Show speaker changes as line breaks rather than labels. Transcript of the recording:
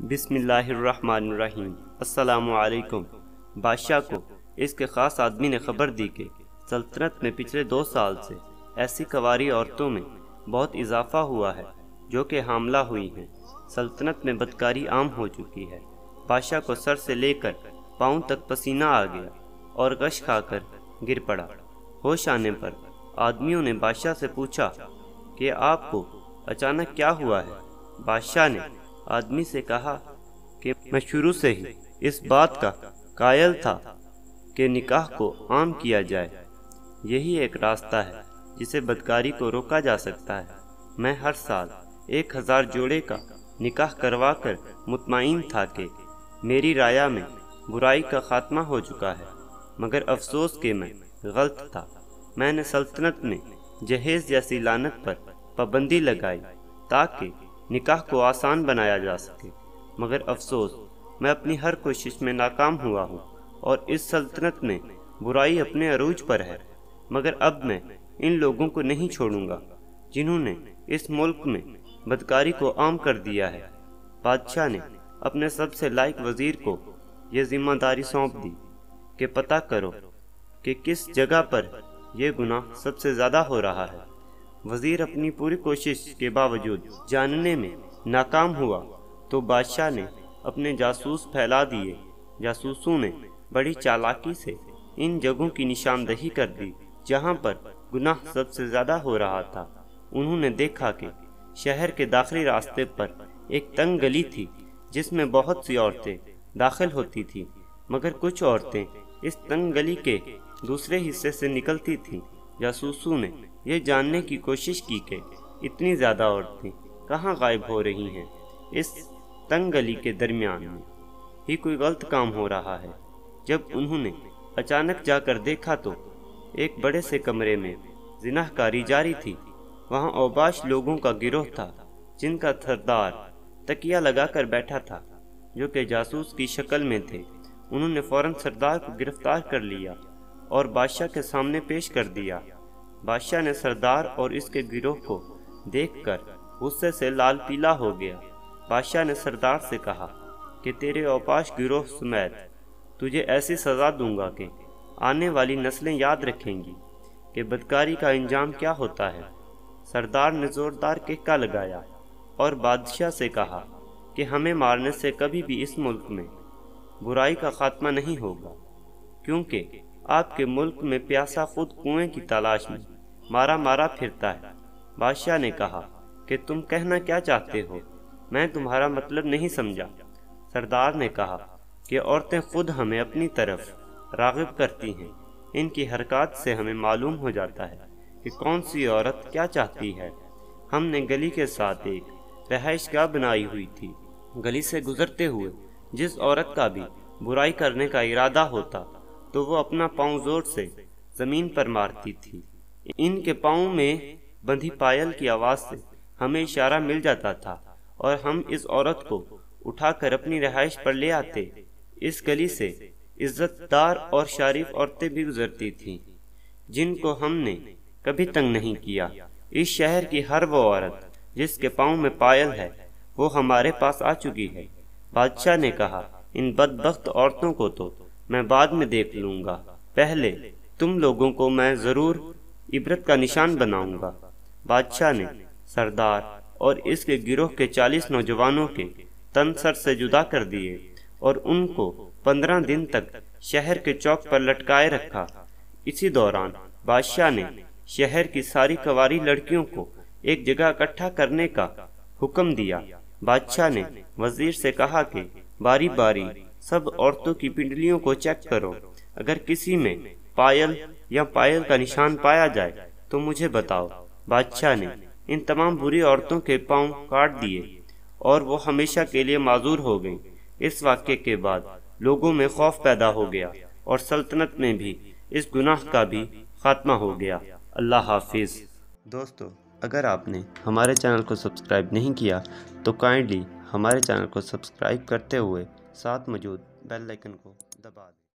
बिस्मिल्लाहिर्रहमानिर्रहीम। अस्सलामु अलैकुम। बादशाह को इसके ख़ास आदमी ने खबर दी कि सल्तनत में पिछले 2 साल से ऐसी कवारी औरतों में बहुत इजाफा हुआ है जो कि हामला हुई हैं। सल्तनत में बदकारी आम हो चुकी है। बादशाह को सर से लेकर पाँव तक पसीना आ गया और गश खाकर गिर पड़ा। होश आने पर आदमियों ने बादशाह से पूछा कि आपको अचानक क्या हुआ है। बादशाह ने आदमी से कहा कि मैं शुरू से ही इस बात का कायल था कि निकाह को आम किया जाए। यही एक रास्ता है जिसे बदकारी को रोका जा सकता है। मैं हर साल 1000 जोड़े का निकाह करवा कर मुतमईन था कि मेरी राया में बुराई का खात्मा हो चुका है, मगर अफसोस कि मैं गलत था। मैंने सल्तनत में जहेज जैसी लानत पर पाबंदी लगाई ताकि निकाह को आसान बनाया जा सके, मगर अफसोस मैं अपनी हर कोशिश में नाकाम हुआ हूँ और इस सल्तनत में बुराई अपने अरूज पर है। मगर अब मैं इन लोगों को नहीं छोड़ूंगा जिन्होंने इस मुल्क में बदकारी को आम कर दिया है। बादशाह ने अपने सबसे लायक वजीर को यह जिम्मेदारी सौंप दी कि पता करो कि किस जगह पर यह गुनाह सबसे ज़्यादा हो रहा है। वजीर अपनी पूरी कोशिश के बावजूद जानने में नाकाम हुआ तो बादशाह ने अपने जासूस फैला दिए। जासूसों ने बड़ी चालाकी से इन जगहों की निशानदही कर दी जहां पर गुनाह सबसे ज़्यादा हो रहा था। उन्होंने देखा कि शहर के दाखिली रास्ते पर एक तंग गली थी जिसमें बहुत सी औरतें दाखिल होती थीं, मगर कुछ औरतें इस तंग गली के दूसरे हिस्से से निकलती थीं। जासूसों ने यह जानने की कोशिश की कि इतनी ज़्यादा औरतें कहाँ गायब हो रही हैं। इस तंग गली के दरमियान में ही कोई गलत काम हो रहा है। जब उन्होंने अचानक जाकर देखा तो एक बड़े से कमरे में जिनाहकारी जारी थी। वहाँ औबाश लोगों का गिरोह था जिनका सरदार तकिया लगाकर बैठा था, जो कि जासूस की शक्ल में थे। उन्होंने फौरन सरदार को गिरफ्तार कर लिया और बादशाह के सामने पेश कर दिया। बादशाह ने सरदार और इसके गिरोह को देखकर गुस्से से लाल पीला हो गया। बादशाह ने सरदार से कहा कि तेरे औपाश गिरोह समेत तुझे ऐसी सज़ा दूंगा कि आने वाली नस्लें याद रखेंगी कि बदकारी का अंजाम क्या होता है। सरदार ने ज़ोरदार किक्का लगाया और बादशाह से कहा कि हमें मारने से कभी भी इस मुल्क में बुराई का खात्मा नहीं होगा, क्योंकि आपके मुल्क में प्यासा खुद कुएं की तलाश में मारा मारा फिरता है। बादशाह ने कहा कि तुम कहना क्या चाहते हो, मैं तुम्हारा मतलब नहीं समझा। सरदार ने कहा कि औरतें खुद हमें अपनी तरफ राग़िब करती हैं। इनकी हरकत से हमें मालूम हो जाता है कि कौन सी औरत क्या चाहती है। हमने गली के साथ एक रहायशगाह बनाई हुई थी। गली से गुजरते हुए जिस औरत का भी बुराई करने का इरादा होता तो वो अपना पाँव जोर से ज़मीन पर मारती थी। इनके पाँव में बंधी पायल की आवाज़ से हमें इशारा मिल जाता था और हम इस औरत को उठाकर अपनी रिहाइश पर ले आते। इस गली से इज्जतदार और शरीफ औरतें भी गुजरती थीं जिनको हमने कभी तंग नहीं किया। इस शहर की हर वो औरत जिसके पाँव में पायल है वो हमारे पास आ चुकी है। बादशाह ने कहा, इन बदबख्त औरतों को तो मैं बाद में देख लूँगा, पहले तुम लोगों को मैं ज़रूर इबरत का निशान बनाऊंगा। बादशाह ने सरदार और इसके गिरोह के 40 नौजवानों के तन सर से जुदा कर दिए और उनको 15 दिन तक शहर के चौक पर लटकाए रखा। इसी दौरान बादशाह ने शहर की सारी कवारी लड़कियों को एक जगह इकट्ठा करने का हुक्म दिया। बादशाह ने वजीर से कहा कि बारी बारी सब औरतों की पिंडलियों को चेक करो। अगर किसी में पायल या पायल का निशान पाया जाए तो मुझे बताओ। बादशाह ने इन तमाम बुरी औरतों के पांव काट दिए और वो हमेशा के लिए माजूर हो गईं। इस वाक़े के बाद लोगों में खौफ पैदा हो गया और सल्तनत में भी इस गुनाह का भी खात्मा हो गया। अल्लाह हाफिज़। दोस्तों, अगर आपने हमारे चैनल को सब्सक्राइब नहीं किया तो काइंडली हमारे चैनल को सब्सक्राइब करते हुए साथ मौजूद बेल आइकन को दबा दें।